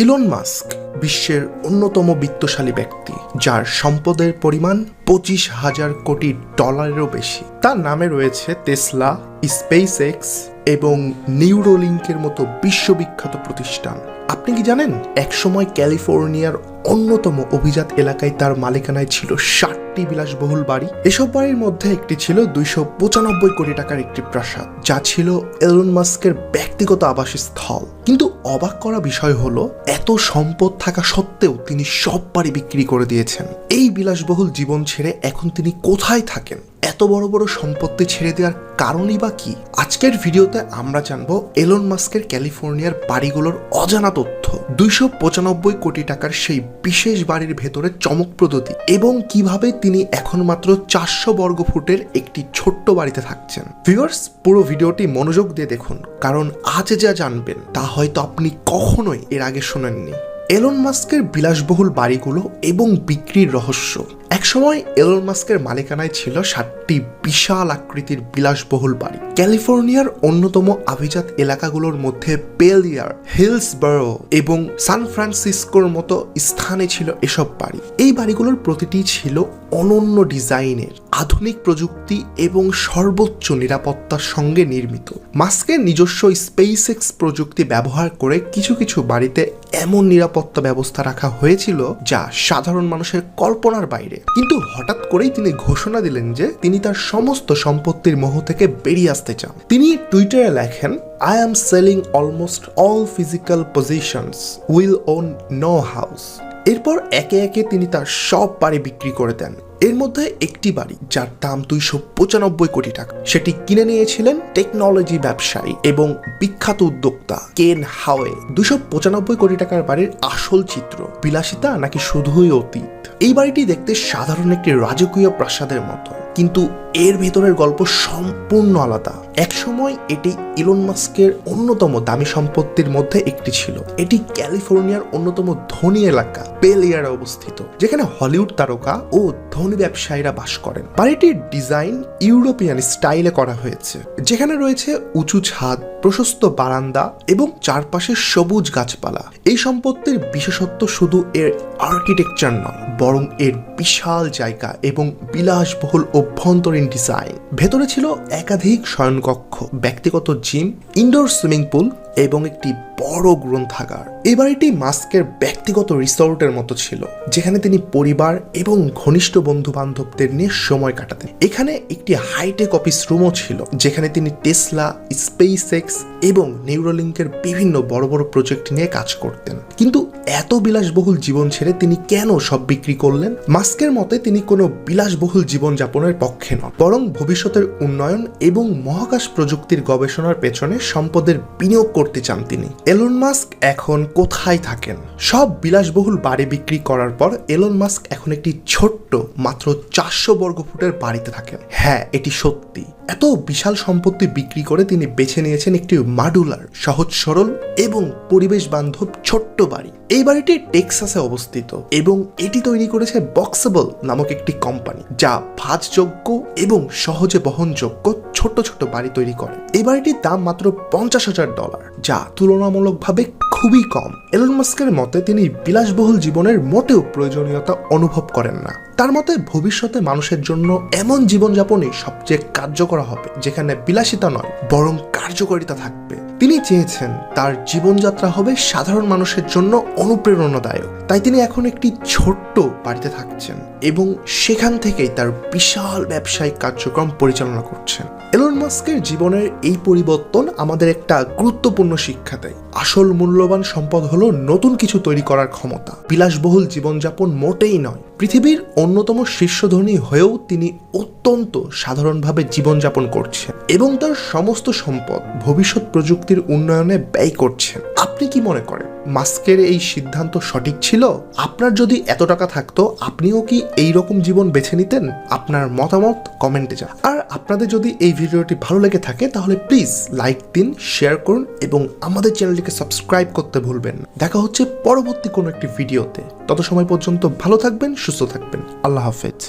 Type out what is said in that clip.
Elon Musk বিশ্বের অন্যতম বিত্তশালী ব্যক্তি, যার সম্পদের পরিমাণ 25,000 কোটি ডলারেরও বেশি। তার নামে রয়েছে টেসলা, স্পেসএক্স এবং নিউরোলিঙ্কের মতো বিশ্ববিখ্যাত প্রতিষ্ঠান। আপনি কি জানেন, একসময় ক্যালিফোর্নিয়ার অন্যতম অভিজাত এলাকায় তার মালিকানায় ছিল 60টি বিলাসবহুল বাড়ি। এসব বাড়ির মধ্যে একটি ছিল 295 কোটি টাকার একটি প্রাসাদ, যা ছিল এলন মাস্কের ব্যক্তিগত আবাসস্থল। কিন্তু অবাক করা বিষয় হলো, এত সম্পদ থাকা সত্ত্বেও তিনি সব বাড়ি বিক্রি করে দিয়েছেন। এই বিলাসবহুল জীবন ছেড়ে এখন তিনি কোথায় থাকেন? এত বড় বড় সম্পত্তি ছেড়ে দেওয়ার কারণই বা কি? আজকের ভিডিওতে আমরা জানবো এলন মাস্কের ক্যালিফোর্নিয়ার বাড়িগুলোর অজানা তথ্য, 295 কোটি টাকার সেই বিশেষ বাড়ির ভেতরে চমকপ্রদ দিক, এবং কিভাবে তিনি এখন মাত্র 400 বর্গ ফুটের একটি ছোট্ট বাড়িতে থাকছেন। ভিউয়ার্স, পুরো ভিডিওটি মনোযোগ দিয়ে দেখুন, কারণ আজ যা জানবেন তা হয়তো আপনি কখনোই এর আগে শোনেননি। এলন মাস্কের বিলাসবহুল বাড়িগুলো এবং বিক্রির রহস্য। একসময় এলন মাস্কের মালিকানায় ছিল 7টি বিশাল আকৃতির বিলাসবহুল বাড়ি। ক্যালিফোর্নিয়ার অন্যতম অভিজাত এলাকাগুলোর মধ্যে বেল এয়ার, হিলসবরো এবং সান ফ্রান্সিসকোর মতো স্থানে ছিল এসব বাড়ি। এই বাড়িগুলোর প্রতিটি ছিল অনন্য ডিজাইনের, আধুনিক প্রযুক্তি এবং সর্বোচ্চ নিরাপত্তার সঙ্গে নির্মিত। মাস্কের নিজস্ব স্পেসএক্স প্রযুক্তি ব্যবহার করে কিছু কিছু বাড়িতে এমন নিরাপত্তা ব্যবস্থা রাখা হয়েছিল যা সাধারণ মানুষের কল্পনার বাইরে। কিন্তু হঠাৎ করেই তিনি ঘোষণা দিলেন যে তিনি তার সমস্ত সম্পত্তির মোহ থেকে বেরিয়ে আসতে চান। তিনি টুইটারে লেখেন, I am selling almost all physical possessions, will own no house. এরপর একে একে তিনি তার সব বাড়ি বিক্রি করে দেন। এর মধ্যে একটি বাড়ি, যার দাম 295 কোটি টাকা, সেটি কিনে নিয়েছিলেন টেকনোলজি ব্যবসায়ী এবং বিখ্যাত উদ্যোক্তা কেন হাওয়ে। 295 কোটি টাকার বাড়ির আসল চিত্র বিলাসিতা নাকি শুধুই অতীত? এই বাড়িটি দেখতে সাধারণ একটি রাজকীয় প্রাসাদের মতো, কিন্তু এর ভেতরের গল্প সম্পূর্ণ আলাদা। একসময় এটি ইলন মাস্কের অন্যতম দামি সম্পত্তির মধ্যে একটি ছিল। এটি ক্যালিফোর্নিয়ার অন্যতম ধনী এলাকা বেল এয়ারে অবস্থিত, যেখানে হলিউড তারকা ও ধনী ব্যবসায়ীরা বাস করেন। বাড়িটির ডিজাইন ইউরোপিয়ান স্টাইলে করা হয়েছে, যেখানে রয়েছে উঁচু ছাদ, প্রশস্ত বারান্দা এবং চারপাশে সবুজ গাছপালা। এই সম্পত্তির বিশেষত্ব শুধু এর আর্কিটেকচার নয়, বরং এর বিশাল জায়গা এবং বিলাসবহুল অভ্যন্তরীণ ডিজাইন। ভেতরে ছিল একাধিক শয়নকক্ষ, ব্যক্তিগত জিম, ইনডোর সুইমিং পুল এবং একটি বড় গ্রন্থাগার। এই বাড়িটি মাস্কের ব্যক্তিগত রিসোর্টের মতো ছিল, যেখানে তিনি পরিবার এবং ঘনিষ্ঠ বন্ধু বান্ধবদের নিয়ে সময় কাটাতেন। এখানে একটি হাইটেক অফিস রুমও ছিল, যেখানে তিনি টেসলা, স্পেসএক্স এবং নিউরোলিঙ্কের বিভিন্ন বড় বড় প্রজেক্ট নিয়ে কাজ করতেন। কিন্তু এত বিলাসবহুল জীবন ছেড়ে তিনি কেন সব বিক্রি করলেন? মাস্কের মতে তিনি কোনো বিলাসবহুল জীবন যাপনের পক্ষে নন, বরং ভবিষ্যতের উন্নয়ন এবং মহাকাশ প্রযুক্তির গবেষণার পেছনে সম্পদের বিনিয়োগ করতে চান তিনি। এলন মাস্ক এখন কোথায় থাকেন? সব বিলাসবহুল বাড়ি বিক্রি করার পর এলন মাস্ক এখন একটি ছোট্ট মাত্র 400 বর্গ ফুটের বাড়িতে থাকেন। হ্যাঁ, এটি সত্যি। এত বিশাল সম্পত্তি বিক্রি করে তিনি বেছে নিয়েছেন একটি মডুলার, সহজ সরল এবং পরিবেশ বান্ধব ছোট্ট বাড়ি। এই বাড়িটি টেক্সাসে অবস্থিত এবং এটি তৈরি করেছে বক্সেবল নামক একটি কোম্পানি, যা ভাঁজযোগ্য এবং সহজে বহনযোগ্য ছোট ছোট বাড়ি তৈরি করে। এই বাড়িটির দাম মাত্র $50,000, যা তুলনামূলকভাবে খুবই কম। এলন মাস্কের মতে তিনি বিলাসবহুল জীবনের মোটেও প্রয়োজনীয়তা অনুভব করেন না। তার মতে ভবিষ্যতে মানুষের জন্য এমন জীবনযাপনই সবচেয়ে কার্যকর হবে, যেখানে বিলাসিতা নয় বরং কার্যকারিতা থাকবে। তিনি চেয়েছেন তার জীবনযাত্রা হবে সাধারণ মানুষের জন্য অনুপ্রেরণাদায়ক। তাই তিনি এখন একটি ছোট্ট বাড়িতে থাকছেন এবং সেখান থেকেই তার বিশাল ব্যবসায়িক কার্যক্রম পরিচালনা করছেন। এলন মাস্কের জীবনের এই পরিবর্তন আমাদের একটা গুরুত্বপূর্ণ শিক্ষা দেয়। আসল মূল্যবান সম্পদ হলো নতুন কিছু তৈরি করার ক্ষমতা, বিলাসবহুল জীবনযাপন মোটেই নয়। পৃথিবীর অন্যতম শীর্ষ ধনী হয়েও তিনি অত্যন্ত সাধারণভাবে জীবনযাপন করছেন এবং তার সমস্ত সম্পদ ভবিষ্যৎ প্রযুক্তির উন্নয়নে ব্যয় করছেন। আপনি কি মনে করেন মাস্কের এই সিদ্ধান্ত সঠিক ছিল? আপনার যদি এত টাকা থাকতো, আপনিও কি এই রকম জীবন বেছে নিতেন? আপনার মতামত কমেন্টে যান। আর আপনাদের যদি এই ভিডিওটি ভালো লেগে থাকে তাহলে প্লিজ লাইক দিন, শেয়ার করুন এবং আমাদের চ্যানেলটিকে সাবস্ক্রাইব করতে ভুলবেন না। দেখা হচ্ছে পরবর্তী কোনো একটি ভিডিওতে। তত সময় পর্যন্ত ভালো থাকবেন, সুস্থ থাকবেন। আল্লাহ হাফেজ।